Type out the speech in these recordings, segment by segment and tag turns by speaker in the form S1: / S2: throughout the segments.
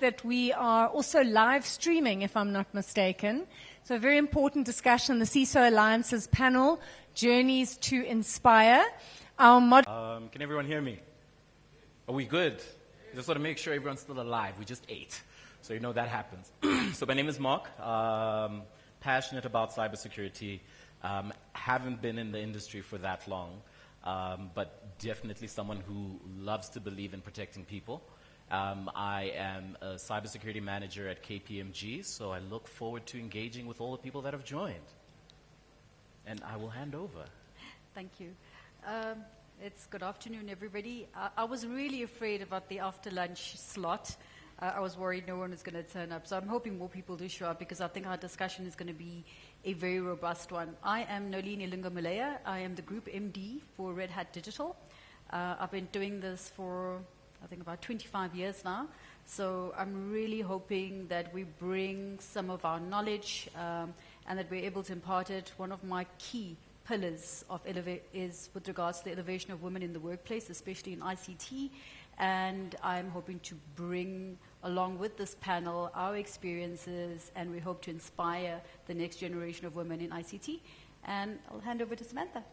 S1: that we are also live streaming, if I'm not mistaken. So a very important discussion, the CISO Alliances panel, Journeys to Inspire.
S2: Can everyone hear me? Are we good? Just want to make sure everyone's still alive. We just ate. So you know that happens. So my name is Mark. Passionate about cybersecurity. Haven't been in the industry for that long. But definitely someone who loves to believe in protecting people. I am a cybersecurity manager at KPMG, so I look forward to engaging with all the people that have joined. And I will hand over.
S3: Thank you. It's good afternoon, everybody. I was really afraid about the after-lunch slot. I was worried no one was going to turn up. So I'm hoping more people do show up because I think our discussion is going to be a very robust one. I am Nolini Lingomalea. I am the Group MD for Red Hat Digital. I've been doing this for, I think, about 25 years now. So I'm really hoping that we bring some of our knowledge and that we're able to impart it. One of my key pillars of is with regards to the elevation of women in the workplace, especially in ICT. And I'm hoping to bring along with this panel our experiences, and we hope to inspire the next generation of women in ICT. And I'll hand over to Samantha.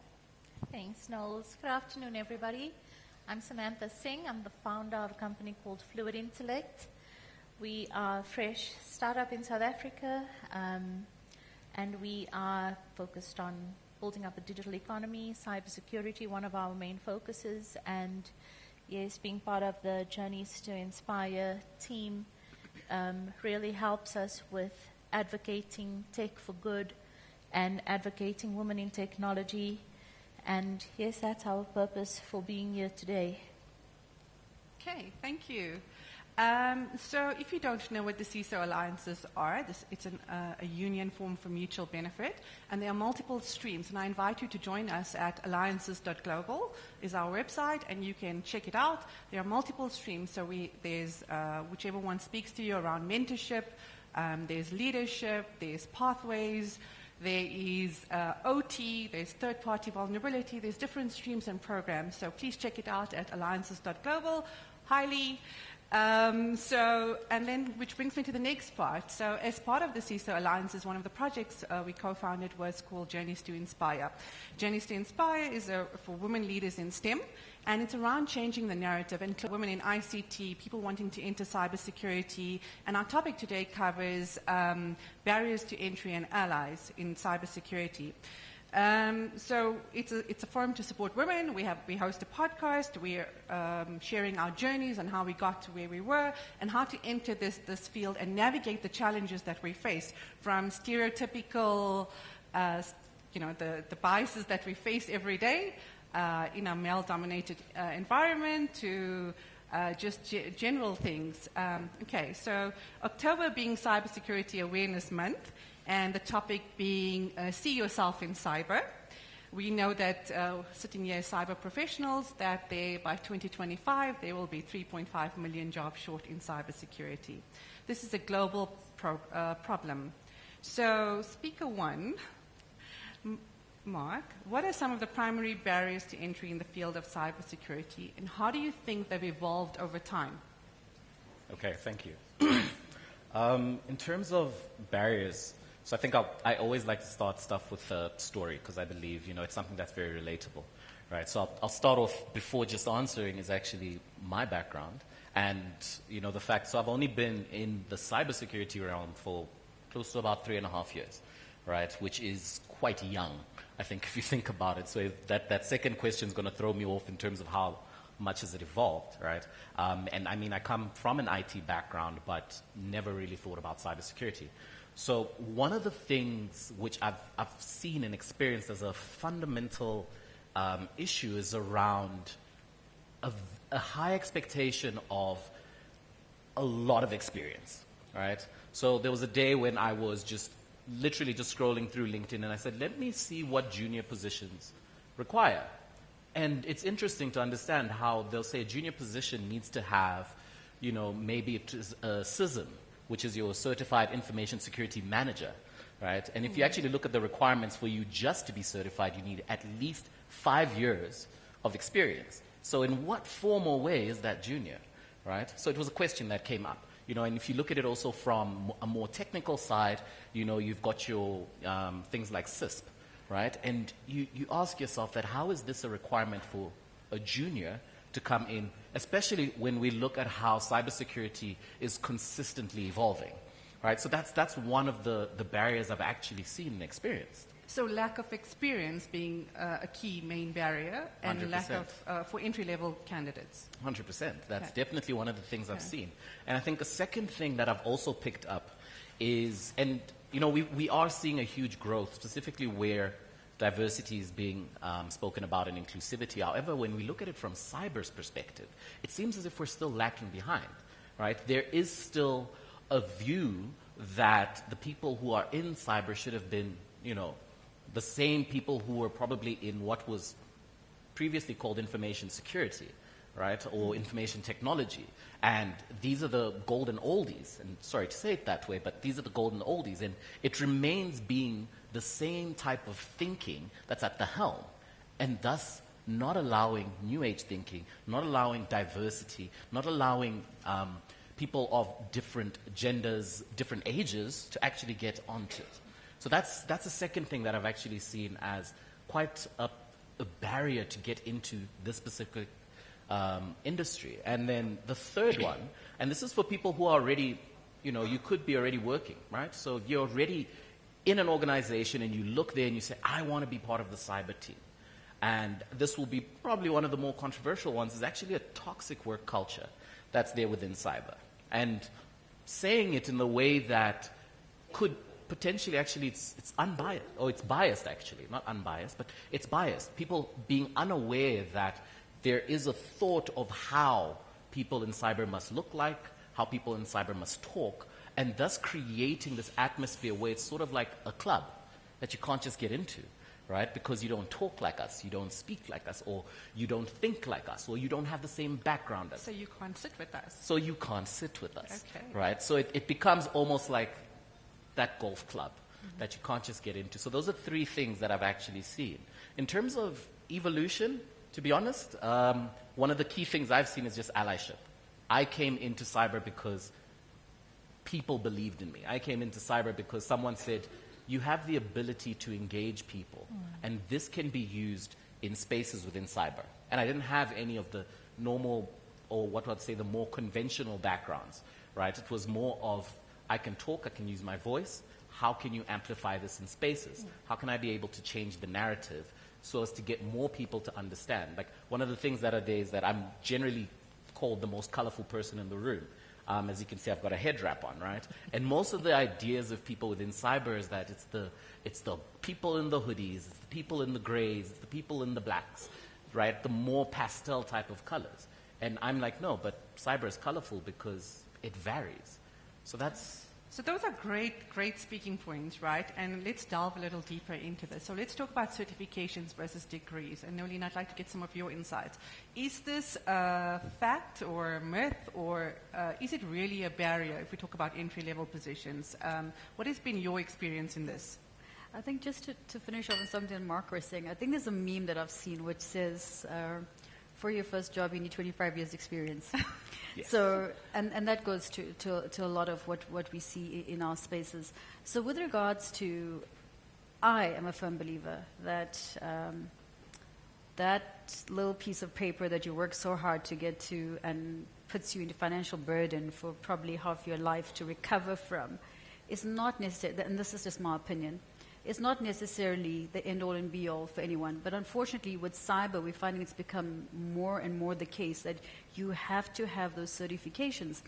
S4: Thanks, Knowles. Good afternoon, everybody. I'm Samantha Singh. I'm the founder of a company called Fluid Intellect. We are a fresh startup in South Africa, and we are focused on building up a digital economy, cybersecurity, one of our main focuses, and yes, being part of the Journeys to Inspire team really helps us with advocating tech for good and advocating women in technology. And yes, that's our purpose for being here today.
S5: Okay, thank you. So if you don't know what the CISO Alliances are, it's a union formed for mutual benefit, and there are multiple streams, and I invite you to join us at alliances.global is our website, and you can check it out. There are multiple streams, so there's whichever one speaks to you around mentorship, there's leadership, there's pathways, there is OT, there's third-party vulnerability, there's different streams and programs, so please check it out at alliances.global. Highly. And then, which brings me to the next part. So as part of the CISO Alliances, one of the projects we co-founded was called Journeys to Inspire. Journeys to Inspire is for women leaders in STEM, and it's around changing the narrative and women in ICT, people wanting to enter cybersecurity. And our topic today covers barriers to entry and allies in cybersecurity. So it's a forum to support women. We host a podcast. We're sharing our journeys and how we got to where we were and how to enter this field and navigate the challenges that we face, from stereotypical, the biases that we face every day in a male-dominated environment to just general things. Okay, so October being Cybersecurity Awareness Month, and the topic being see yourself in cyber. We know that sitting here as cyber professionals, that by 2025, there will be 3.5 million jobs short in cybersecurity. This is a global problem. So speaker one, Mark, what are some of the primary barriers to entry in the field of cybersecurity, and how do you think they've evolved over time?
S2: Okay, thank you. In terms of barriers, so I think I always like to start stuff with a story because I believe, it's something that's very relatable, right? So I'll start off before just answering is actually my background and, the fact, so I've only been in the cybersecurity realm for close to about 3.5 years, right? Which is quite young, I think, if you think about it. So that second question is going to throw me off in terms of how much has it evolved, right? And I mean, I come from an IT background, but never really thought about cybersecurity. So one of the things which I've seen and experienced as a fundamental issue is around a high expectation of a lot of experience, right? So there was a day when I was literally just scrolling through LinkedIn, and I said, let me see what junior positions require. And it's interesting to understand how they'll say a junior position needs to have, maybe it is a CISM, which is your Certified Information Security Manager, right? And if you actually look at the requirements for you just to be certified, you need at least 5 years of experience. So in what form or way is that junior, right? So it was a question that came up. and if you look at it also from a more technical side, you've got your things like CISP, right? And you ask yourself that how is this a requirement for a junior to come in, especially when we look at how cybersecurity is consistently evolving, right? So that's one of the barriers I've actually seen and experienced.
S5: So lack of experience being a key main barrier, and
S2: 100%.
S5: lack of for entry-level candidates.
S2: 100%. That's
S5: Okay.
S2: definitely one of the things I've seen. And I think a second thing that I've also picked up is, and we are seeing a huge growth, specifically where diversity is being spoken about and inclusivity. However, when we look at it from cyber's perspective, it seems as if we're still lacking behind, right? There is still a view that the people who are in cyber should have been, the same people who were probably in what was previously called information security, right, or information technology. And these are the golden oldies, and sorry to say it that way, but these are the golden oldies, and it remains being the same type of thinking that's at the helm, and thus not allowing new age thinking, not allowing diversity, not allowing people of different genders, different ages to actually get onto it. So that's the second thing that I've actually seen as quite a barrier to get into this specific industry. And then the third one, and this is for people who are already, you could be already working, right? So you're already in an organization and you look there and you say, I want to be part of the cyber team. And this will be probably one of the more controversial ones, is actually a toxic work culture that's there within cyber. And saying it in the way that could potentially actually it's unbiased, or it's biased actually, not unbiased, but it's biased. People being unaware that there is a thought of how people in cyber must look like, how people in cyber must talk, and thus creating this atmosphere where it's sort of like a club that you can't just get into, right? Because you don't talk like us, you don't speak like us, or you don't think like us, or you don't have the same background as us.
S5: So you can't sit with us.
S2: So you can't sit with us,
S5: Okay.
S2: right? So it becomes almost like that golf club that you can't just get into. So those are three things that I've actually seen. In terms of evolution, to be honest, one of the key things I've seen is just allyship. I came into cyber because people believed in me. I came into cyber because someone said, you have the ability to engage people, and this can be used in spaces within cyber. And I didn't have any of the normal, or what I'd say the more conventional backgrounds, right? It was more of, I can talk, I can use my voice. How can you amplify this in spaces? How can I be able to change the narrative so as to get more people to understand? Like, one of the things that are there is that I'm generally called the most colorful person in the room. As you can see, I've got a head wrap on, right? And most of the ideas of people within cyber is that it's the people in the hoodies, it's the people in the grays, it's the people in the blacks, right? The more pastel type of colors. And I'm like, no, but cyber is colorful because it varies. So
S5: those are great speaking points, right? And let's delve a little deeper into this. So let's talk about certifications versus degrees. And Nolene, I'd like to get some of your insights. Is this a fact or a myth, or is it really a barrier if we talk about entry-level positions? What has been your experience in this?
S3: I think just to finish off on something Mark was saying, I think there's a meme that I've seen which says, for your first job, you need 25 years experience.
S2: Yes.
S3: So, and that goes to a lot of what we see in our spaces. So with regards to, I am a firm believer that that little piece of paper that you work so hard to get to and puts you into financial burden for probably half your life to recover from is not necessarily, and this is just my opinion, it's not necessarily the end-all and be-all for anyone. But unfortunately, with cyber, we're finding it's become more and more the case that you have to have those certifications.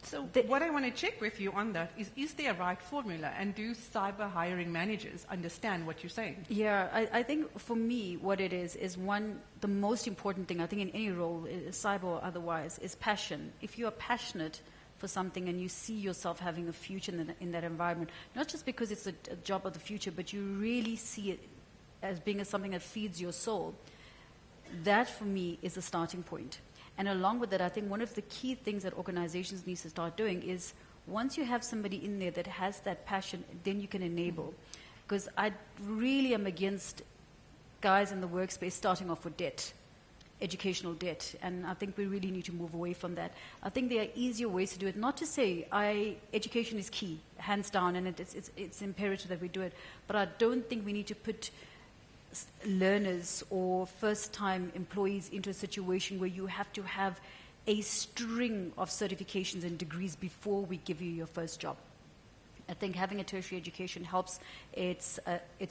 S5: So what I want to check with you on that is there a right formula? And do cyber hiring managers understand what you're saying?
S3: Yeah, I think for me, what it is one, the most important thing, I think in any role, cyber or otherwise, is passion. If you are passionate for something and you see yourself having a future in that environment, not just because it's a job of the future, but you really see it as being something that feeds your soul, that for me is a starting point. And along with that, I think one of the key things that organizations need to start doing is once you have somebody in there that has that passion, then you can enable. Because I really am against guys in the workspace starting off with debt. educational debt, and I think we really need to move away from that. I think there are easier ways to do it. Not to say education is key, hands down, and it's imperative that we do it, but I don't think we need to put learners or first-time employees into a situation where you have to have a string of certifications and degrees before we give you your first job. I think having a tertiary education helps. It's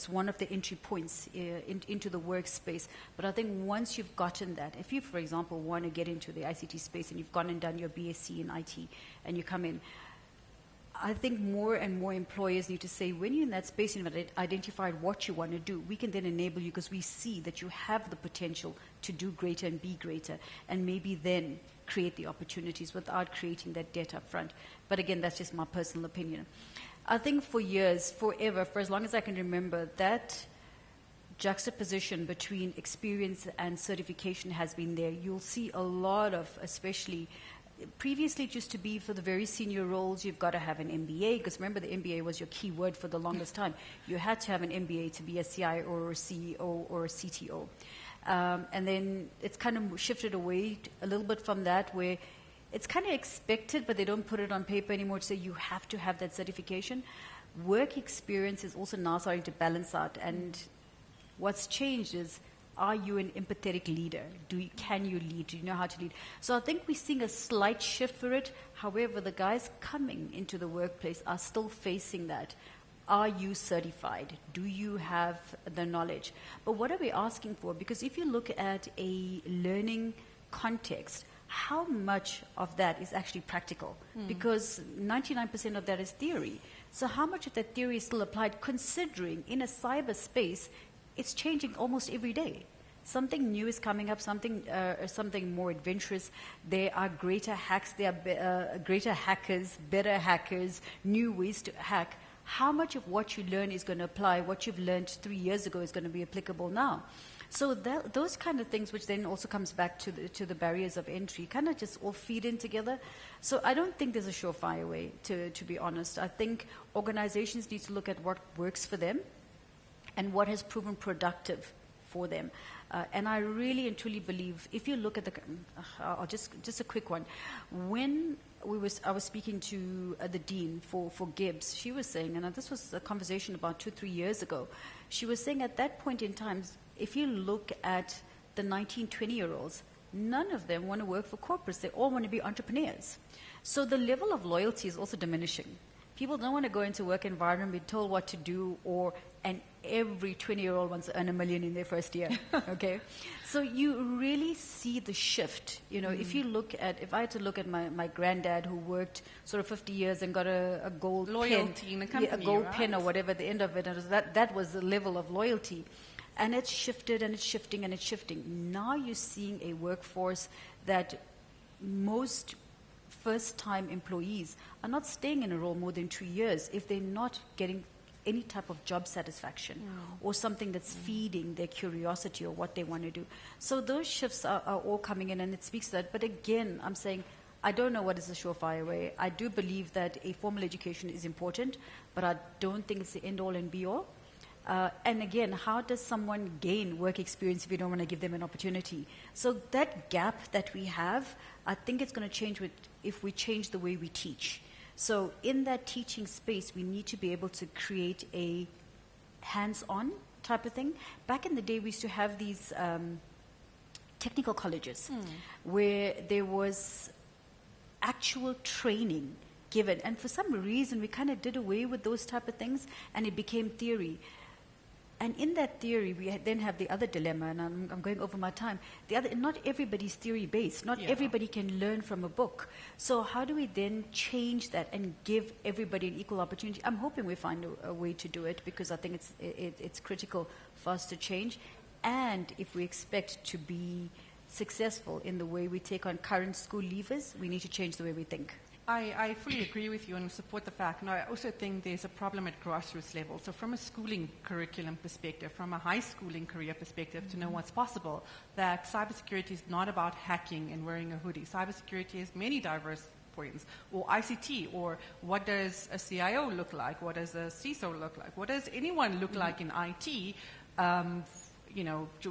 S3: one of the entry points into the workspace. But I think once you've gotten that, if you, for example, want to get into the ICT space and you've gone and done your BSc in IT and you come in, I think more and more employers need to say, when you're in that space and you've identified what you want to do, we can then enable you because we see that you have the potential to do greater and be greater, and maybe then create the opportunities without creating that debt up front. But again, that's just my personal opinion. I think for years, forever, for as long as I can remember, that juxtaposition between experience and certification has been there. You'll see a lot of, especially previously it used to be for the very senior roles, you've got to have an MBA, because remember the MBA was your key word for the longest time. You had to have an MBA to be a CIO or a CEO or a CTO. And then it's kind of shifted away a little bit from that, where it's kind of expected, but they don't put it on paper anymore to say you have to have that certification. Work experience is also now starting to balance out, and what's changed is, are you an empathetic leader? Can you lead? Do you know how to lead? So I think we're seeing a slight shift for it. However, the guys coming into the workplace are still facing that. Are you certified? Do you have the knowledge? But what are we asking for? Because if you look at a learning context, how much of that is actually practical? Because 99% of that is theory. So how much of that theory is still applied, considering in a cyberspace, it's changing almost every day. Something new is coming up, something more adventurous. There are greater hacks, there are greater hackers, better hackers, new ways to hack. How much of what you learn is going to apply? What you've learned 3 years ago is going to be applicable now. So those kind of things, which then also comes back to the barriers of entry, kind of just all feed in together. So I don't think there's a surefire way, to be honest. I think organizations need to look at what works for them and what has proven productive for them. And I really and truly believe, if you look at just a quick one. When I was speaking to the dean for Gibbs, she was saying, and this was a conversation about 2-3 years ago, she was saying at that point in time, if you look at the 19, 20-year-olds, none of them want to work for corporates. They all want to be entrepreneurs. So the level of loyalty is also diminishing. People don't want to go into work environment, be told what to do, and every 20-year-old wants to earn $1 million in their first year. Okay, so you really see the shift. You know, if I had to look at my granddad who worked sort of 50 years and got a gold
S5: loyalty
S3: pen,
S5: in a company,
S3: a gold
S5: right?
S3: pen or whatever at the end of it, and that was the level of loyalty. And it's shifted and it's shifting and it's shifting. Now you're seeing a workforce that most first-time employees are not staying in a role more than 2 years if they're not getting any type of job satisfaction or something that's feeding their curiosity or what they want to do. So those shifts are all coming in, and it speaks to that. But again, I'm saying I don't know what is the surefire way. I do believe that a formal education is important, but I don't think it's the end-all and be-all. And again, how does someone gain work experience if you don't want to give them an opportunity? So that gap that we have, I think it's going to change if we change the way we teach. So in that teaching space, we need to be able to create a hands-on type of thing. Back in the day, we used to have these technical colleges where there was actual training given. And for some reason, we kind of did away with those type of things, and it became theory. And in that theory, we then have the other dilemma, and I'm going over my time. Not everybody's theory-based. Not everybody can learn from a book. So how do we then change that and give everybody an equal opportunity? I'm hoping we find a way to do it, because I think it's critical for us to change. And if we expect to be successful in the way we take on current school leavers, we need to change the way we think.
S5: I fully agree with you and support the fact. And I also think there's a problem at grassroots level. So from a schooling curriculum perspective, from a high schooling career perspective, to know what's possible, that cybersecurity is not about hacking and wearing a hoodie. Cybersecurity has many diverse points. Or ICT, or what does a CIO look like? What does a CISO look like? What does anyone look like in IT?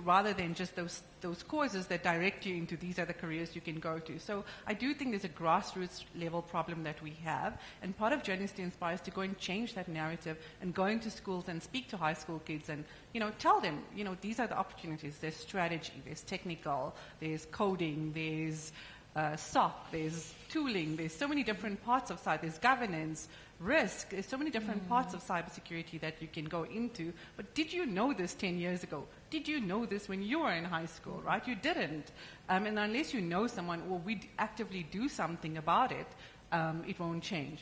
S5: rather than just those courses that direct you into these are the careers you can go to. So I do think there's a grassroots level problem that we have, and part of Journeys to Inspire is to go and change that narrative and go into schools and speak to high school kids and, tell them, these are the opportunities. There's strategy, there's technical, there's coding, there's SOC, there's tooling, there's so many different parts of cyber, there's governance, risk, there's so many different parts of cybersecurity that you can go into. But did you know this 10 years ago? Did you know this when you were in high school, right? You didn't. And unless you know someone or we actively do something about it, it won't change.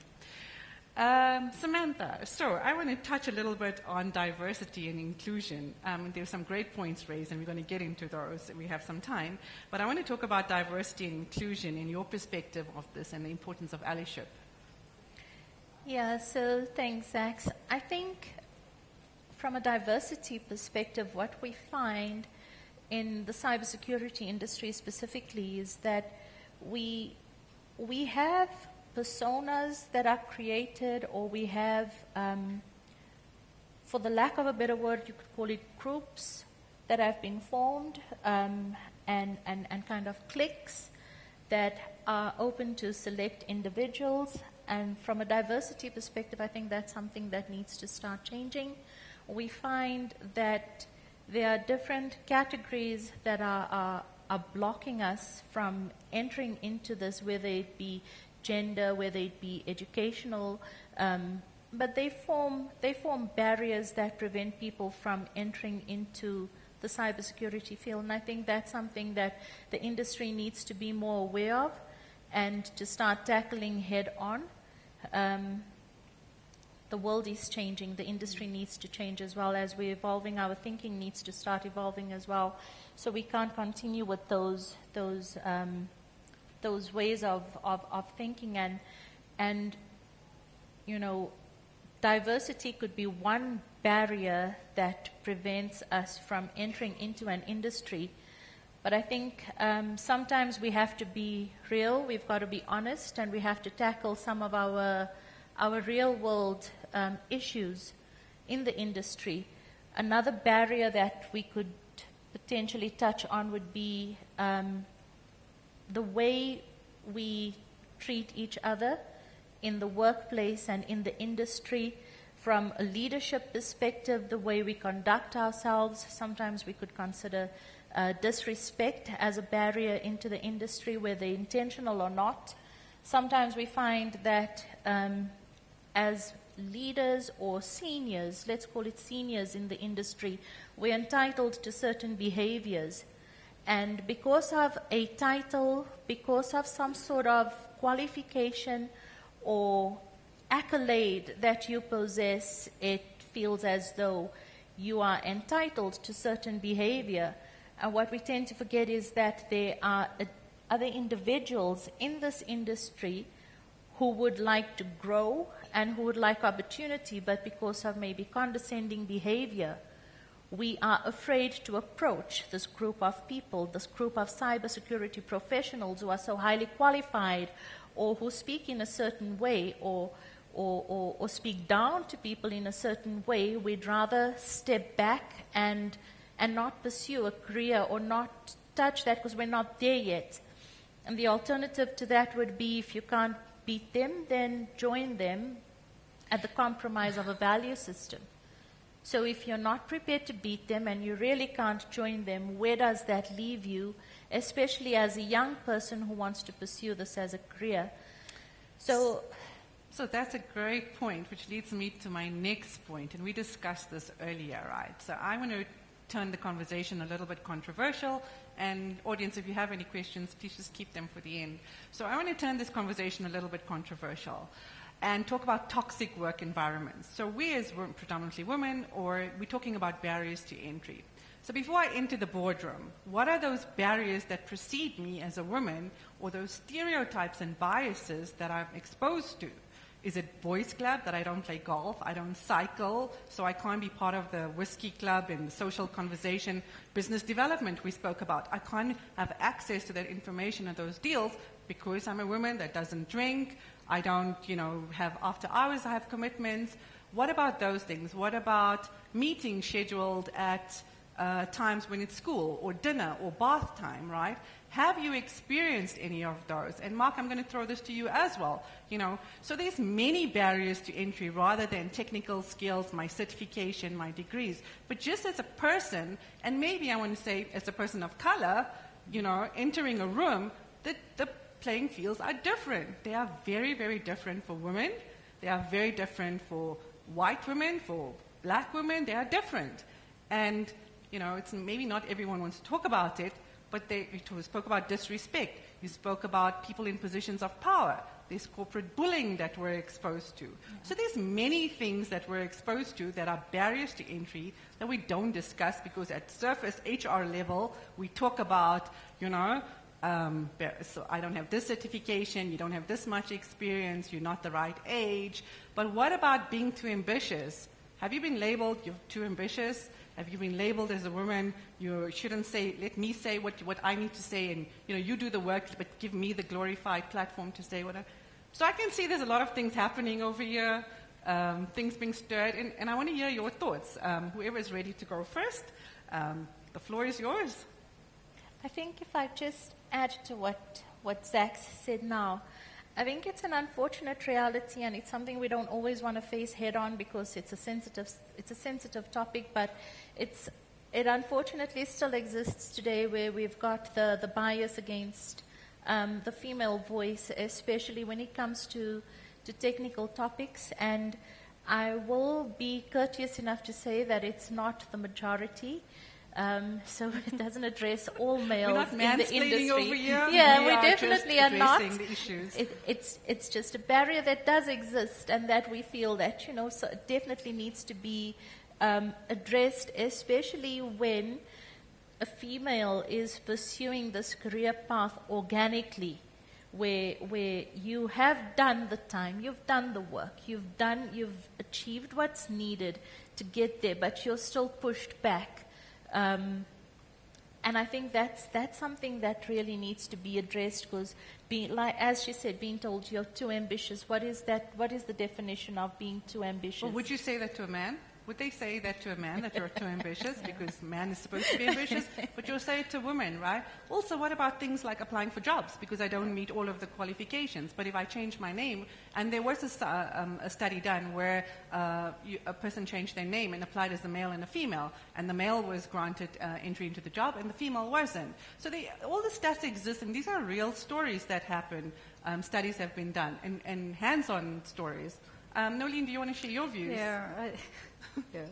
S5: Samantha, so I want to touch a little bit on diversity and inclusion. There's some great points raised, and we're going to get into those. We have some time. But I want to talk about diversity and inclusion in your perspective of this and the importance of allyship.
S4: Yeah, so thanks, Zax. I think from a diversity perspective, what we find in the cybersecurity industry specifically is that we have personas that are created, or we have, for the lack of a better word, you could call it groups that have been formed, and kind of cliques that are open to select individuals. And from a diversity perspective, I think that's something that needs to start changing. We find that there are different categories that are blocking us from entering into this, whether it be gender, whether it be educational, but they form barriers that prevent people from entering into the cybersecurity field. And I think that's something that the industry needs to be more aware of and to start tackling head on. The world is changing. The industry needs to change as well. As we're evolving, our thinking needs to start evolving as well. So we can't continue with those ways of thinking, and diversity could be one barrier that prevents us from entering into an industry. But I think sometimes we have to be real, we've got to be honest, and we have to tackle some of our real world issues in the industry. Another barrier that we could potentially touch on would be the way we treat each other in the workplace and in the industry. From a leadership perspective, the way we conduct ourselves, sometimes we could consider disrespect as a barrier into the industry, whether intentional or not. Sometimes we find that as leaders or seniors, let's call it seniors in the industry, we're entitled to certain behaviors. And because of a title, because of some sort of qualification or accolade that you possess, it feels as though you are entitled to certain behavior. And what we tend to forget is that there are other individuals in this industry who would like to grow and who would like opportunity, but because of maybe condescending behavior, we are afraid to approach this group of people, this group of cybersecurity professionals who are so highly qualified, or who speak in a certain way, or speak down to people in a certain way. We'd rather step back and not pursue a career or not touch that because we're not there yet. And the alternative to that would be, if you can't beat them, then join them at the compromise of a value system. So if you're not prepared to beat them and you really can't join them, where does that leave you, especially as a young person who wants to pursue this as a career? So
S5: that's a great point, which leads me to my next point, and we discussed this earlier, right? So I want to turn the conversation a little bit controversial, and audience, if you have any questions, please just keep them for the end. So I want to turn this conversation a little bit controversial and talk about toxic work environments. So we as predominantly women, or we're talking about barriers to entry. So before I enter the boardroom, what are those barriers that precede me as a woman, or those stereotypes and biases that I'm exposed to? Is it boys club, that I don't play golf, I don't cycle, so I can't be part of the whiskey club and social conversation, business development we spoke about. I can't have access to that information and those deals because I'm a woman that doesn't drink, I don't, have after hours, I have commitments. What about those things? What about meetings scheduled at times when it's school or dinner or bath time, right? Have you experienced any of those? And Mark, I'm going to throw this to you as well. So there's many barriers to entry rather than technical skills, my certification, my degrees. But just as a person, and maybe I want to say as a person of color, entering a room, the playing fields are different. They are very, very different for women. They are very different for white women, for black women. They are different. And, it's maybe not everyone wants to talk about it, but you spoke about disrespect. You spoke about people in positions of power. There's corporate bullying that we're exposed to. Yeah. So there's many things that we're exposed to that are barriers to entry that we don't discuss because at surface HR level, we talk about, so I don't have this certification, you don't have this much experience, you're not the right age. But what about being too ambitious? Have you been labeled you're too ambitious? Have you been labeled as a woman, you shouldn't say, let me say what I need to say, and you do the work, but give me the glorified platform to say what So I can see there's a lot of things happening over here, things being stirred, and I want to hear your thoughts. Whoever is ready to go first, the floor is yours.
S4: I think if I just add to what Zach said now, I think it's an unfortunate reality, and it's something we don't always want to face head on because it's a sensitive topic, but it unfortunately still exists today where we've got the bias against the female voice, especially when it comes to technical topics. And I will be courteous enough to say that it's not the majority. So it doesn't address all males in the industry.
S5: Over here.
S4: Yeah, we definitely are not.
S5: The issues.
S4: It's just a barrier that does exist, and that we feel that so it definitely needs to be addressed, especially when a female is pursuing this career path organically, where you have done the time, you've done the work, you've achieved what's needed to get there, but you're still pushed back. And I think that's something that really needs to be addressed, because as she said, being told you're too ambitious, what is that? What is the definition of being too ambitious?
S5: Well, would you say that to a man? Would they say that to a man, that you're too ambitious, because man is supposed to be ambitious, but you'll say it to women, right? Also, what about things like applying for jobs, because I don't meet all of the qualifications, but if I change my name, and there was a study done where a person changed their name and applied as a male and a female, and the male was granted entry into the job and the female wasn't. So all the stats exist, and these are real stories that happen. Studies have been done, and hands-on stories. Nolene, do you want to share your views?
S3: Yeah.
S5: You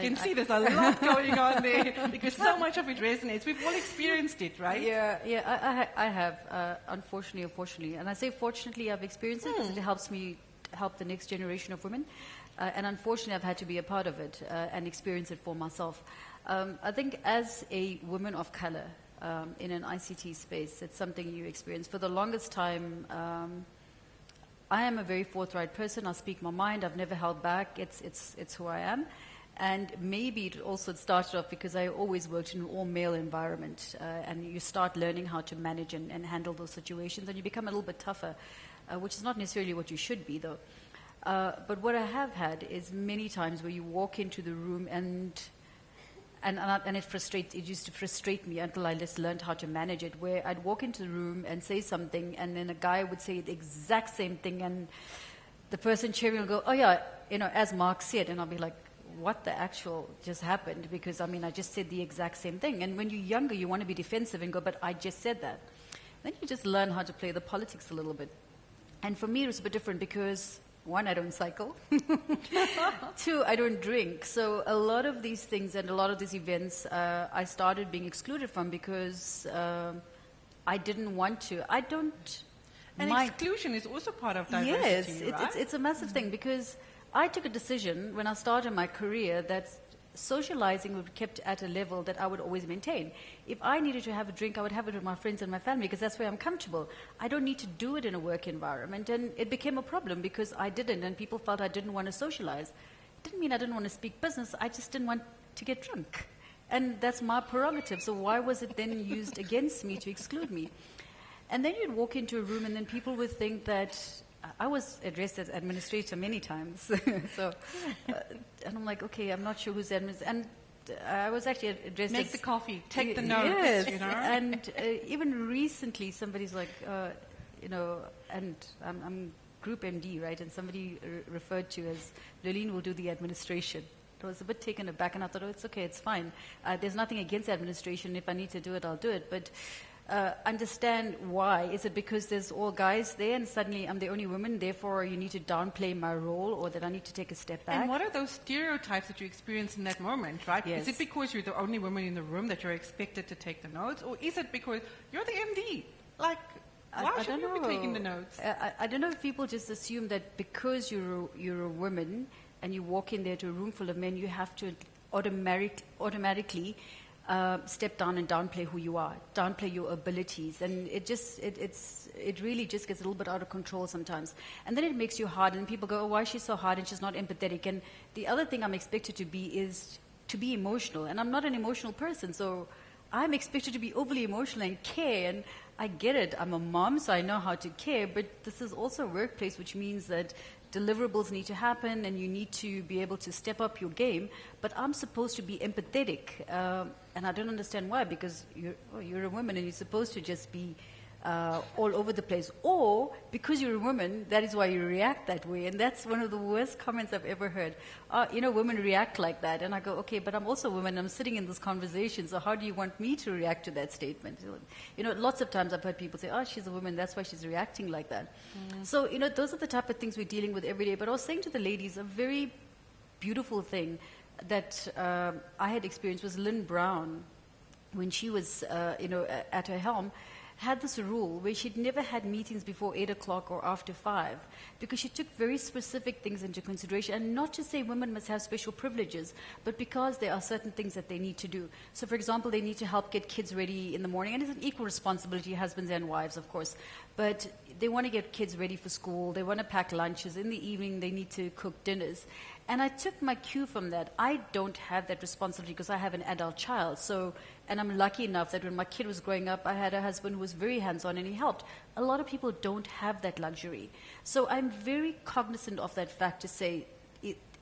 S5: can see there's a lot going on there because so much of it resonates. We've all experienced it, right?
S3: Yeah, I have, unfortunately. And I say fortunately I've experienced it because it helps me help the next generation of women. And unfortunately I've had to be a part of it and experience it for myself. I think as a woman of color in an ICT space, it's something you experience. For the longest time, I am a very forthright person. I speak my mind. I've never held back. It's who I am. And maybe it also started off because I always worked in an all-male environment. And you start learning how to manage and handle those situations. And you become a little bit tougher, which is not necessarily what you should be, though. But what I have had is many times where you walk into the room and it used to frustrate me until I just learned how to manage it, where I'd walk into the room and say something, and then a guy would say the exact same thing, and the person cheering will go, oh yeah, as Mark said, and I'll be like, what the actual just happened? Because, I just said the exact same thing. And when you're younger, you want to be defensive and go, but I just said that. Then you just learn how to play the politics a little bit. And for me, it was a bit different because, one, I don't cycle. Two, I don't drink. So a lot of these things and a lot of these events, I started being excluded from because I didn't want to. I don't.
S5: And exclusion is also part of diversity,
S3: yes,
S5: right?
S3: it's a massive thing because I took a decision when I started my career that socializing would be kept at a level that I would always maintain. If I needed to have a drink, I would have it with my friends and my family because that's where I'm comfortable. I don't need to do it in a work environment. And it became a problem because I didn't, and people felt I didn't want to socialize. It didn't mean I didn't want to speak business. I just didn't want to get drunk. And that's my prerogative. So why was it then used against me to exclude me? And then you'd walk into a room and then people would think that I was addressed as administrator many times. And I'm like, okay, I'm not sure who's administrator. And I was actually addressed
S5: Make
S3: as,
S5: the coffee, take the notes,
S3: yes,
S5: you know.
S3: and even recently somebody's like, you know, and I'm Group MD, right? And somebody referred to as Lillian will do the administration. I was a bit taken aback, and I thought, oh, it's okay, it's fine. There's nothing against administration. If I need to do it, I'll do it. But understand why. Is it because there's all guys there, and suddenly I'm the only woman, therefore you need to downplay my role, or that I need to take a step back?
S5: And what are those stereotypes that you experience in that moment, right?
S3: Yes.
S5: Is it because you're the only woman in the room that you're expected to take the notes, or is it because you're the MD? Like, why should you be taking the notes?
S3: I don't know if people just assume that because you're a woman and you walk in there to a room full of men, you have to automatically step down and downplay who you are, downplay your abilities, and it really just gets a little bit out of control sometimes. And then it makes you hard, and people go, oh, why is she so hard and she's not empathetic? And the other thing I'm expected to be is to be emotional, and I'm not an emotional person, so I'm expected to be overly emotional and care, and I get it. I'm a mom, so I know how to care, but this is also a workplace, which means that deliverables need to happen and you need to be able to step up your game, but I'm supposed to be empathetic, and I don't understand why, because you're a woman and you're supposed to just be all over the place. Or because you're a woman, that is why you react that way. And that's one of the worst comments I've ever heard. You know, women react like that. And I go, okay, but I'm also a woman. I'm sitting in this conversation, so how do you want me to react to that statement? You know, lots of times I've heard people say, oh, she's a woman, that's why she's reacting like that. So, you know, those are the type of things we're dealing with every day. But I was saying to the ladies, a very beautiful thing that I had experienced was Lynn Brown, when she was, you know, at her helm, had this rule where she'd never had meetings before 8 o'clock or after 5, because she took very specific things into consideration, and not to say women must have special privileges, but because there are certain things that they need to do. So, for example, they need to help get kids ready in the morning, and it's an equal responsibility, husbands and wives, of course, but they want to get kids ready for school, they want to pack lunches, in the evening they need to cook dinners. And I took my cue from that. I don't have that responsibility because I have an adult child. So, and I'm lucky enough that when my kid was growing up, I had a husband who was very hands-on and he helped. A lot of people don't have that luxury. So I'm very cognizant of that fact to say,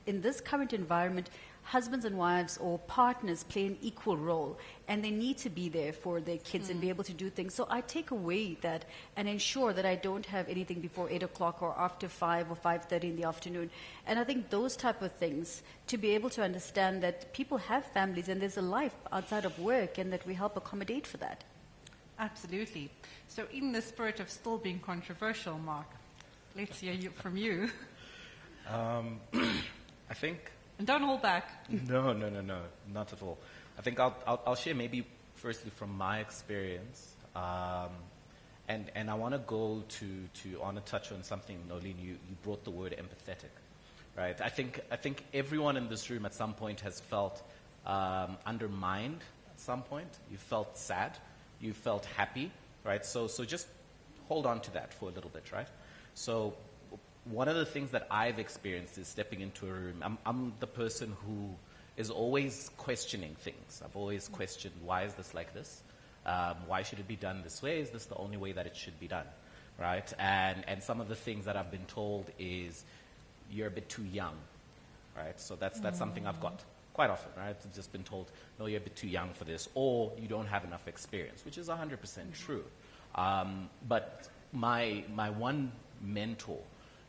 S3: in this current environment, husbands and wives or partners play an equal role, and they need to be there for their kids and be able to do things. So I take away that and ensure that I don't have anything before 8 o'clock or after 5 or 5:30 in the afternoon. And I think those type of things, to be able to understand that people have families and there's a life outside of work, and that we help accommodate for that.
S5: Absolutely. So in the spirit of still being controversial, Mark, let's hear from you.
S2: I think...
S5: And don't hold back.
S2: No, not at all. I think I'll share maybe firstly from my experience, and I want to go to touch on something, Nolene, you brought the word empathetic, right? I think everyone in this room at some point has felt undermined at some point. You felt sad, you felt happy, right? So just hold on to that for a little bit, right? So one of the things that I've experienced is stepping into a room. I'm the person who is always questioning things. I've always questioned, why is this like this? Why should it be done this way? Is this the only way that it should be done, right? And some of the things that I've been told is, you're a bit too young, right? So that's something I've got quite often, right? I've just been told, no, you're a bit too young for this, or you don't have enough experience, which is 100% true. But my one mentor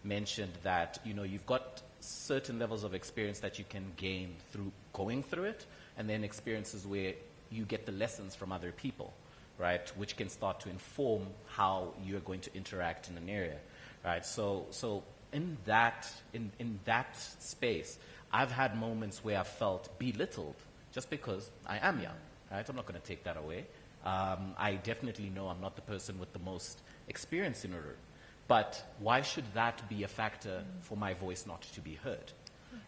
S2: mentioned that, you know, you've got certain levels of experience that you can gain through going through it, and then experiences where you get the lessons from other people, right, which can start to inform how you're going to interact in an area, right? So in that space, I've had moments where I felt belittled just because I am young, right? I'm not going to take that away. I definitely know I'm not the person with the most experience in a room. But why should that be a factor for my voice not to be heard,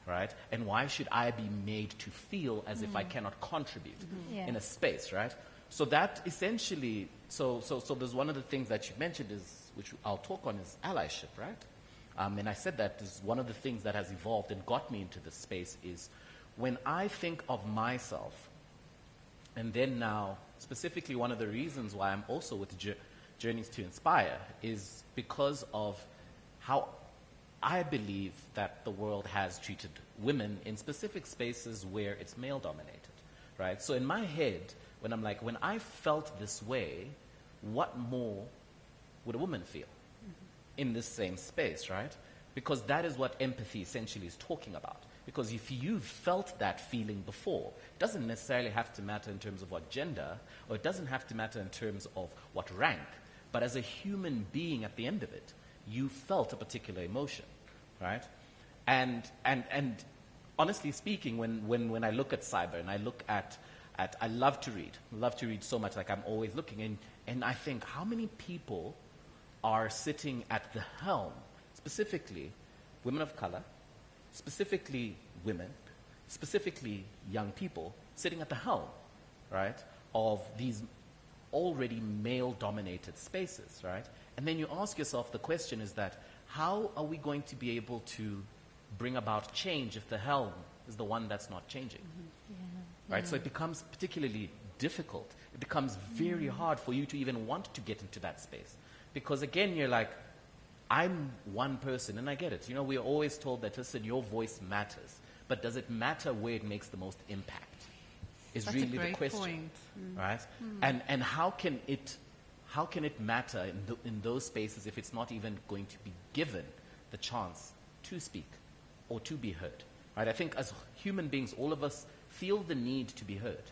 S2: right? And why should I be made to feel as if I cannot contribute in a space, right? So that essentially, so there's one of the things that you mentioned is, which I'll talk on, is allyship, right? And I said that is one of the things that has evolved and got me into this space is when I think of myself, and then now, specifically one of the reasons why I'm also with Journeys to Inspire is because of how I believe that the world has treated women in specific spaces where it's male-dominated, right? So in my head, when I'm like, when I felt this way, what more would a woman feel in this same space, right? Because that is what empathy essentially is talking about. Because if you've felt that feeling before, it doesn't necessarily have to matter in terms of what gender, or it doesn't have to matter in terms of what rank, but as a human being at the end of it, you felt a particular emotion, right? And honestly speaking, when I look at cyber and I look at I love to read so much, like I'm always looking, and I think how many people are sitting at the helm, specifically women of color, specifically women, specifically young people, sitting at the helm, right, of these already male-dominated spaces, right? And then you ask yourself, the question is that, how are we going to be able to bring about change if the helm is the one that's not changing? Right? So it becomes particularly difficult. It becomes very hard for you to even want to get into that space. Because again, you're like, I'm one person, and I get it. You know, we're always told that, listen, your voice matters. But does it matter where it makes the most impact? Is
S5: That's
S2: really
S5: a great
S2: the question.
S5: point.
S2: Right? And how can it matter in those spaces if it's not even going to be given the chance to speak or to be heard? Right? I think as human beings, all of us feel the need to be heard.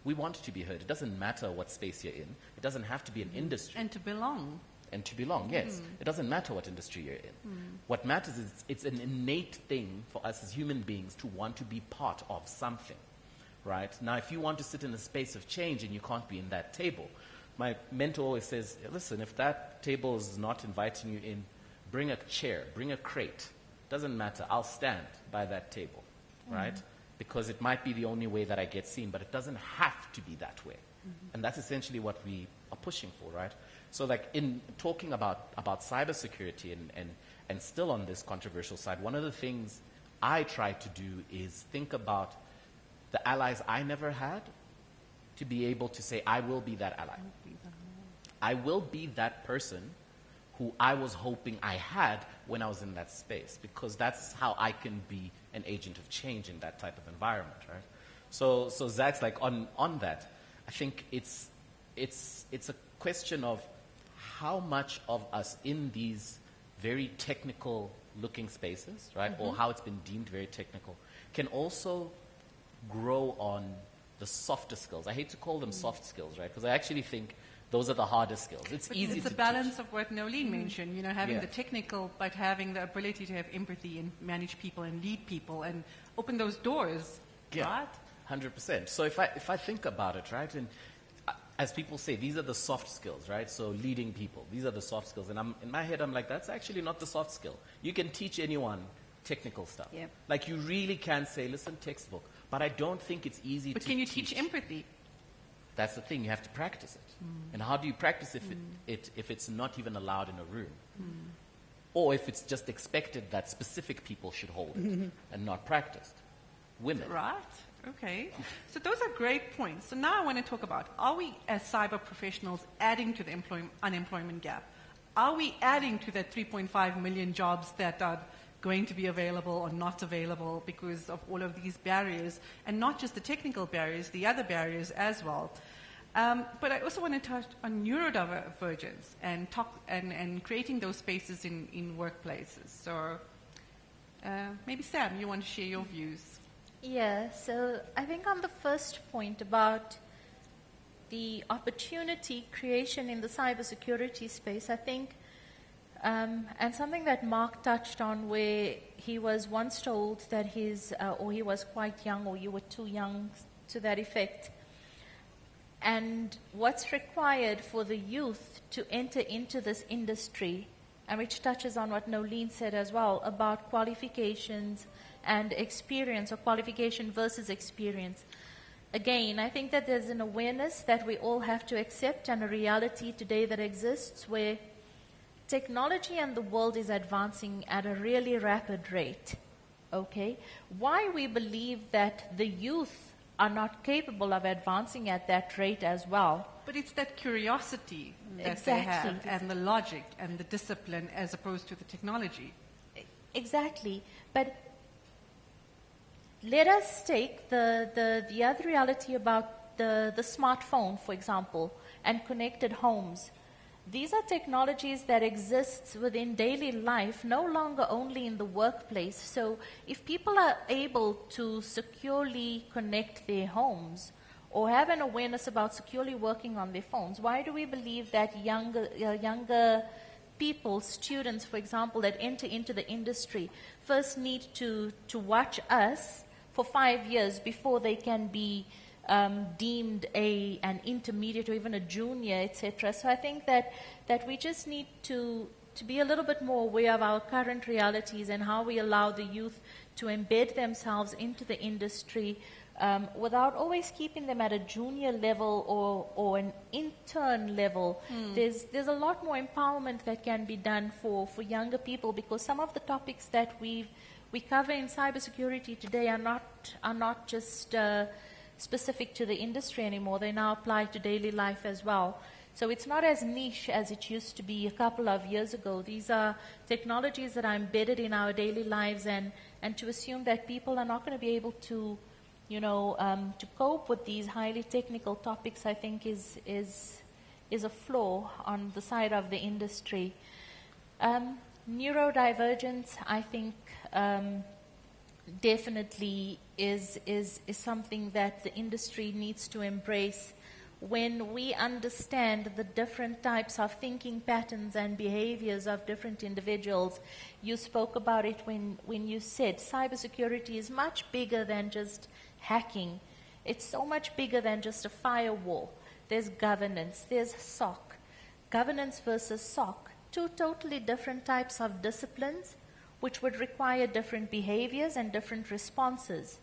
S2: We want to be heard. It doesn't matter what space you're in. It doesn't have to be an industry.
S5: And to belong.
S2: And to belong, yes. It doesn't matter what industry you're in. What matters is it's an innate thing for us as human beings to want to be part of something, right? Now, if you want to sit in a space of change and you can't be in that table, my mentor always says, listen, if that table is not inviting you in, bring a chair, bring a crate. Doesn't matter. I'll stand by that table, right? Because it might be the only way that I get seen, but it doesn't have to be that way. And that's essentially what we are pushing for, right? So like in talking about cybersecurity and still on this controversial side, one of the things I try to do is think about the allies I never had to be able to say, I will be that ally. I will be that person who I was hoping I had when I was in that space, because that's how I can be an agent of change in that type of environment, right? So Zach's like on that. I think it's a question of how much of us in these very technical looking spaces, right, or how it's been deemed very technical, can also grow on the softer skills. I hate to call them soft skills, right, because I actually think those are the hardest skills. It's easy to
S5: It's a balance of what Nolene mentioned, you know, having
S2: Yeah.
S5: the technical, but having the ability to have empathy and manage people and lead people and open those doors, right?
S2: 100%. So if I think about it, right, and as people say, these are the soft skills, right? So leading people, these are the soft skills. And in my head, I'm like, that's actually not the soft skill. You can teach anyone technical stuff.
S3: Yep.
S2: Like you really can say, listen, textbook. But I don't think it's easy
S5: But
S2: to
S5: can you teach empathy?
S2: That's the thing. You have to practice it. And how do you practice if it's not even allowed in a room? Or if it's just expected that specific people should hold it and not practiced? Women.
S5: Right. Okay. So those are great points. So now I want to talk about, are we as cyber professionals adding to the unemployment gap? Are we adding to that 3.5 million jobs that are going to be available or not available because of all of these barriers, and not just the technical barriers, the other barriers as well? But I also want to touch on neurodivergence and creating those spaces in workplaces. So maybe Sam, you want to share your views?
S4: Yeah, so I think on the first point about the opportunity creation in the cybersecurity space, I think, and something that Mark touched on, where he was once told that or he was quite young, or you were too young, to that effect. And what's required for the youth to enter into this industry, and which touches on what Nolene said as well, about qualifications and experience, or qualification versus experience. Again, I think that there's an awareness that we all have to accept, and a reality today that exists where technology and the world is advancing at a really rapid rate. Okay? Why we believe that the youth are not capable of advancing at that rate as well.
S5: But it's that curiosity that
S4: Exactly.
S5: they have, and the logic and the discipline, as opposed to the technology.
S4: Exactly. But let us take the other reality about the smartphone, for example, and connected homes. These are technologies that exist within daily life, no longer only in the workplace. So if people are able to securely connect their homes or have an awareness about securely working on their phones, why do we believe that younger people, students, for example, that enter into the industry first need to watch us for 5 years before they can be deemed an intermediate or even a junior, etc. So I think that we just need to be a little bit more aware of our current realities and how we allow the youth to embed themselves into the industry without always keeping them at a junior level or an intern level. There's a lot more empowerment that can be done for younger people, because some of the topics that we cover in cybersecurity today are not just specific to the industry anymore. They now apply to daily life as well. So it's not as niche as it used to be a couple of years ago. These are technologies that are embedded in our daily lives, and to assume that people are not going to be able to, to cope with these highly technical topics, I think is a flaw on the side of the industry. Neurodivergence, I think, definitely is something that the industry needs to embrace. When we understand the different types of thinking patterns and behaviors of different individuals, you spoke about it when you said cybersecurity is much bigger than just hacking. It's so much bigger than just a firewall. There's governance, there's SOC. Governance versus SOC, two totally different types of disciplines which would require different behaviors and different responses.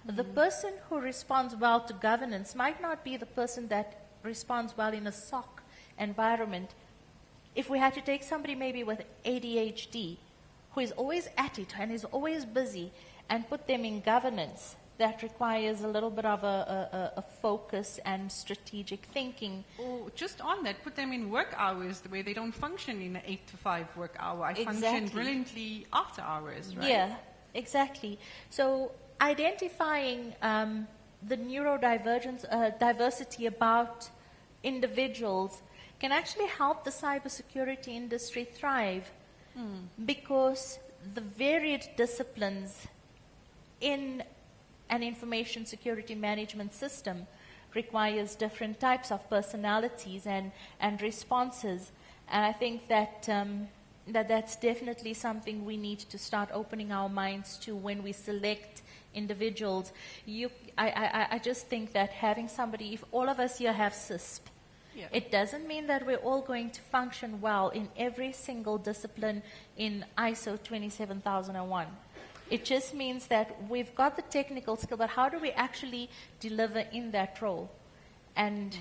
S4: The person who responds well to governance might not be the person that responds well in a SOC environment. If we had to take somebody maybe with ADHD, who is always at it and is always busy, and put them in governance, that requires a little bit of a focus and strategic thinking.
S5: Or just on that, put them in work hours where they don't function in an 8 to 5 work hour. I function brilliantly after hours, right?
S4: Yeah, exactly. So identifying the neurodivergence, diversity about individuals can actually help the cybersecurity industry thrive, because the varied disciplines in an information security management system requires different types of personalities and responses. And I think that that's definitely something we need to start opening our minds to when we select individuals. I just think that having somebody, if all of us here have CISP, it doesn't mean that we're all going to function well in every single discipline in ISO 27001. It just means that we've got the technical skill, but how do we actually deliver in that role? And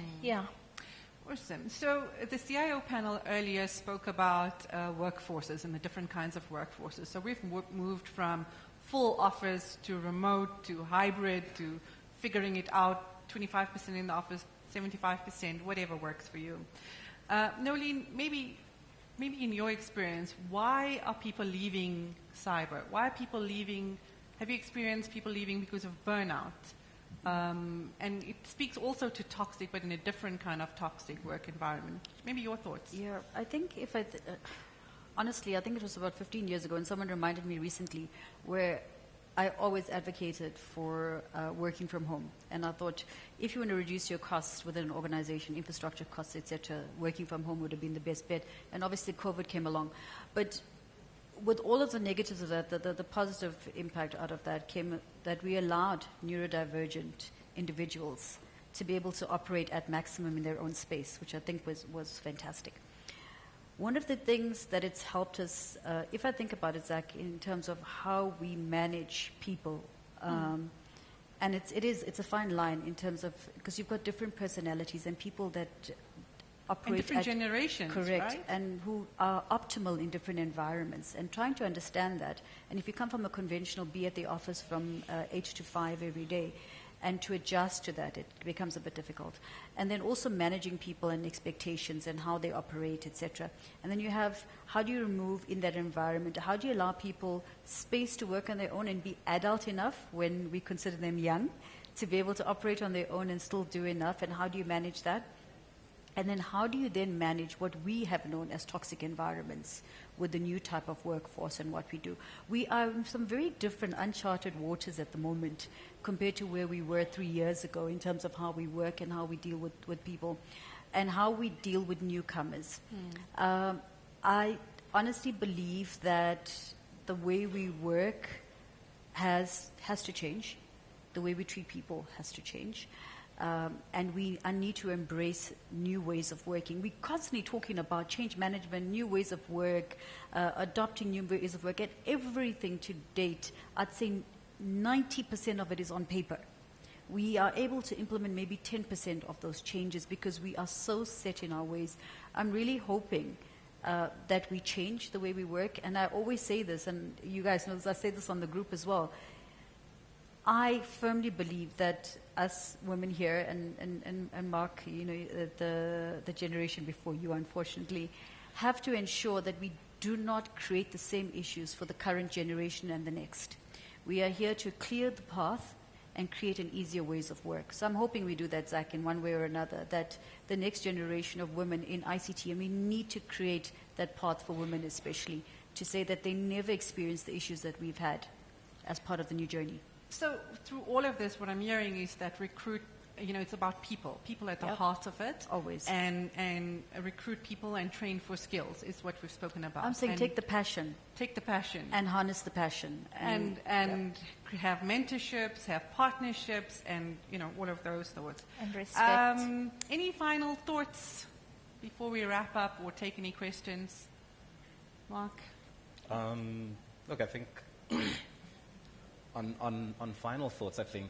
S5: Awesome. So the CIO panel earlier spoke about workforces and the different kinds of workforces. So we've moved from full office to remote to hybrid to figuring it out, 25% in the office, 75%, whatever works for you. Nolene, maybe in your experience, why are people leaving cyber? Why are people leaving? Have you experienced people leaving because of burnout? And it speaks also to toxic, but in a different kind of toxic work environment. Maybe your thoughts?
S3: Yeah, I think honestly, I think it was about 15 years ago, and someone reminded me recently where I always advocated for working from home. And I thought, if you want to reduce your costs within an organization, infrastructure costs, etc., working from home would have been the best bet. And obviously COVID came along. But with all of the negatives of that, the positive impact out of that came that we allowed neurodivergent individuals to be able to operate at maximum in their own space, which I think was fantastic. One of the things that it's helped us, if I think about it, Zach, in terms of how we manage people, and it's a fine line in terms of, because you've got different personalities and people that operate
S5: in different generations,
S3: correct,
S5: right?
S3: and who are optimal in different environments, and trying to understand that. And if you come from a conventional, be at the office from 8 to 5 every day, And to adjust to that, it becomes a bit difficult. And then also managing people and expectations and how they operate, etc. And then you have, how do you remove in that environment? How do you allow people space to work on their own and be adult enough when we consider them young to be able to operate on their own and still do enough? And how do you manage that? And then how do you then manage what we have known as toxic environments with the new type of workforce and what we do? We are in some very different uncharted waters at the moment compared to where we were 3 years ago in terms of how we work and how we deal with people and how we deal with newcomers. I honestly believe that the way we work has to change. The way we treat people has to change. And we need to embrace new ways of working. We're constantly talking about change management, new ways of work, adopting new ways of work. And everything to date, I'd say 90% of it is on paper. We are able to implement maybe 10% of those changes because we are so set in our ways. I'm really hoping that we change the way we work. And I always say this, and you guys know this, I say this on the group as well. I firmly believe that us women here, and Mark, you know, the generation before you, unfortunately, have to ensure that we do not create the same issues for the current generation and the next. We are here to clear the path and create an easier ways of work. So I'm hoping we do that, Zach, in one way or another, that the next generation of women in ICT, and we need to create that path for women especially, to say that they never experience the issues that we've had as part of the new journey.
S5: So through all of this, what I'm hearing is that it's about people at the heart of it.
S3: Always.
S5: And recruit people and train for skills is what we've spoken about.
S3: I'm saying take the passion.
S5: Take the passion.
S3: And harness the passion.
S5: And have mentorships, have partnerships, and, all of those thoughts.
S4: And respect.
S5: Any final thoughts before we wrap up or take any questions? Mark?
S2: Look, I think... On final thoughts, I think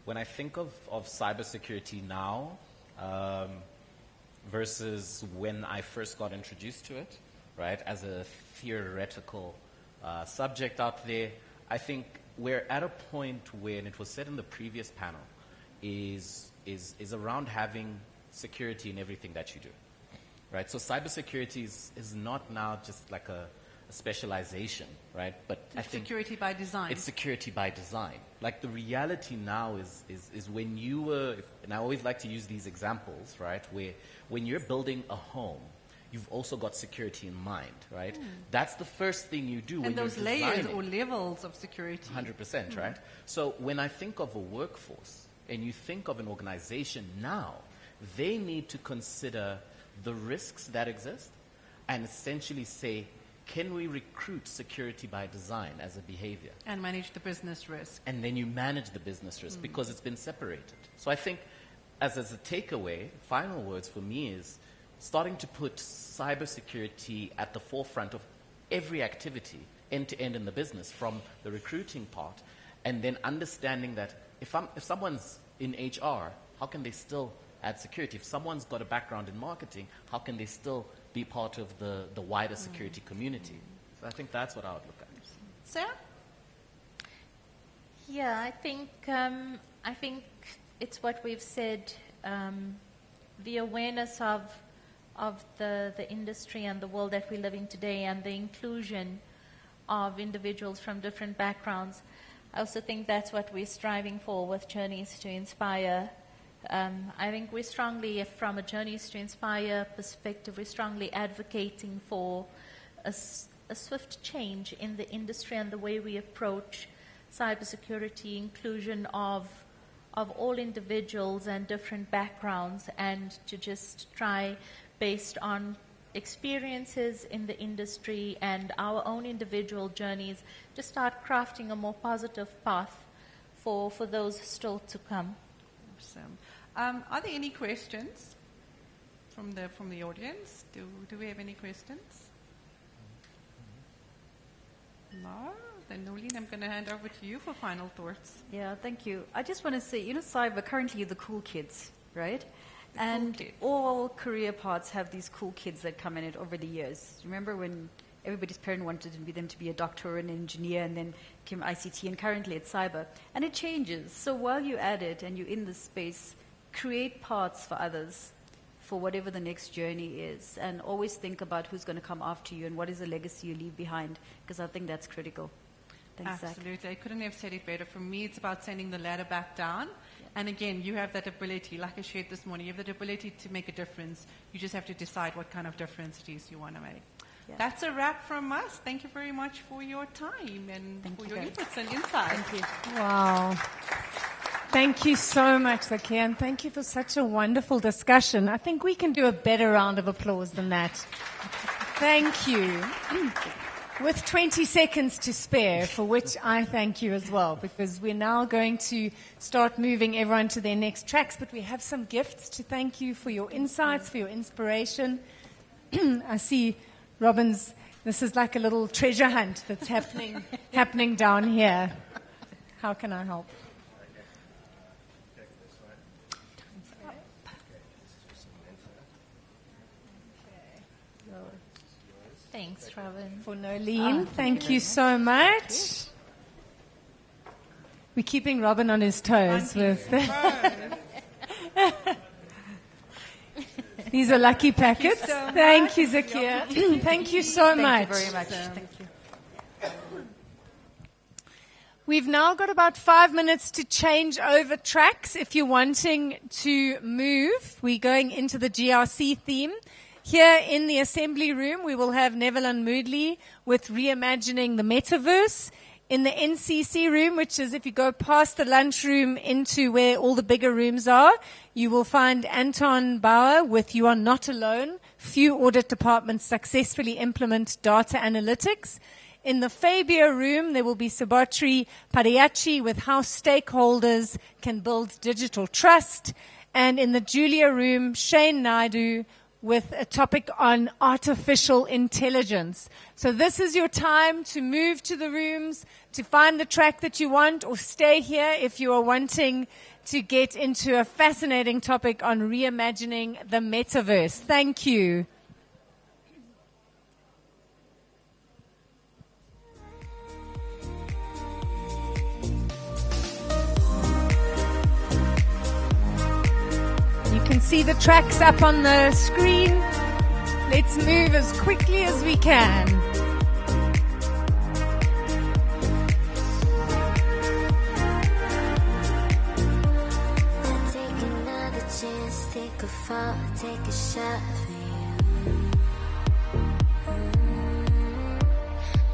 S2: when I think of cybersecurity now versus when I first got introduced to it, right, as a theoretical subject out there, I think we're at a point where, and it was said in the previous panel, is around having security in everything that you do, right? So cybersecurity is not now just like a specialization, right? But I think
S5: security by design.
S2: It's security by design. Like the reality now is when you were, and I always like to use these examples, right? Where when you're building a home, you've also got security in mind, right? That's the first thing you do when you're designing.
S5: And those layers or levels of security.
S2: 100%, right? So when I think of a workforce and you think of an organization now, they need to consider the risks that exist and essentially say, can we recruit security by design as a behavior?
S5: And manage the business risk.
S2: And then you manage the business risk because it's been separated. So I think as a takeaway, final words for me is starting to put cybersecurity at the forefront of every activity, end to end in the business, from the recruiting part, and then understanding that if someone's in HR, how can they still add security? If someone's got a background in marketing, how can they still be part of the wider security community? So I think that's what I would look at.
S5: Sarah?
S4: Yeah, I think it's what we've said. The awareness of the industry and the world that we live in today, and the inclusion of individuals from different backgrounds. I also think that's what we're striving for with Journeys to Inspire. I think we're strongly, from a Journeys to Inspire perspective, we're strongly advocating for a swift change in the industry and the way we approach cybersecurity, inclusion of all individuals and different backgrounds, and to just try, based on experiences in the industry and our own individual journeys, to start crafting a more positive path for those still to come.
S5: Awesome. Are there any questions from the audience? Do we have any questions? No? Then Nolene, I'm going to hand over to you for final thoughts.
S3: Yeah, thank you. I just want to say, cyber, currently you're the cool kids, right? And
S5: kids.
S3: all career paths have these cool kids that come in it over the years. Remember when everybody's parent wanted them to be a doctor or an engineer, and then came ICT, and currently it's cyber. And it changes. So while you're at it and you're in this space, create paths for others for whatever the next journey is, and always think about who's going to come after you and what is the legacy you leave behind, because I think that's critical. Thanks, Zach.
S5: Absolutely. I couldn't have said it better. For me, it's about sending the ladder back down. And again, you have that ability, like I shared this morning, you have that ability to make a difference. You just have to decide what kind of difference it is you want to make.
S3: Yeah.
S5: That's a wrap from us. Thank you very much for your time and
S3: Thank
S5: for
S3: you,
S5: your
S3: guys.
S5: inputs and insights.
S3: Thank you.
S1: Wow. Thank you so much, Zakia, and thank you for such a wonderful discussion. I think we can do a better round of applause than that. Thank you. With 20 seconds to spare, for which I thank you as well, because we're now going to start moving everyone to their next tracks, but we have some gifts to thank you for your insights, for your inspiration. I see Robin's, this is like a little treasure hunt that's happening down here. How can I help?
S4: Thanks, Robin.
S1: For Nolene, thank you so much. We're keeping Robin on his toes with these are lucky packets. Thank you, Zakia. Thank you so much.
S3: Thank you very much. Thank you.
S1: We've now got about 5 minutes to change over tracks if you're wanting to move. We're going into the GRC theme. Here in the assembly room, we will have Neville and Moodley with Reimagining the Metaverse. In the NCC room, which is if you go past the lunchroom into where all the bigger rooms are, you will find Anton Bauer with You Are Not Alone. Few audit departments successfully implement data analytics. In the Fabia room, there will be Subatri Padiachi with How Stakeholders Can Build Digital Trust. And in the Julia room, Shane Naidu with a topic on artificial intelligence. So this is your time to move to the rooms, to find the track that you want, or stay here if you are wanting to get into a fascinating topic on reimagining the metaverse. Thank you. You can see the tracks up on the screen. Let's move as quickly as we can.
S6: Take another chance, take a fall, take a shot for you.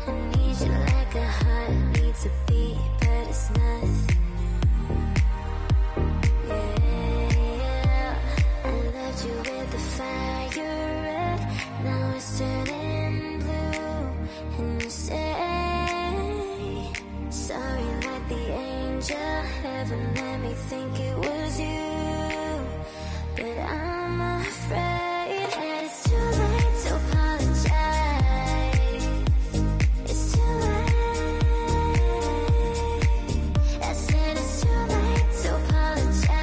S6: I need you like a heart needs a beat, but it's nothing. You with the fire red, now it's turning blue, and you say sorry like the angel, heaven let me think it was you, but I'm afraid that it's too late to apologize. It's too late. I said it's too late to apologize.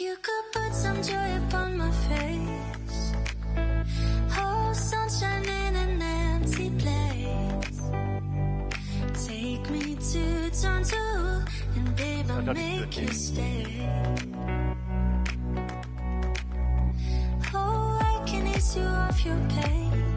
S6: You could put some joy upon my face. Oh, sunshine in an empty place. Take me to Toronto, and babe, I'll make you stay. Oh, I can ease you off your pain.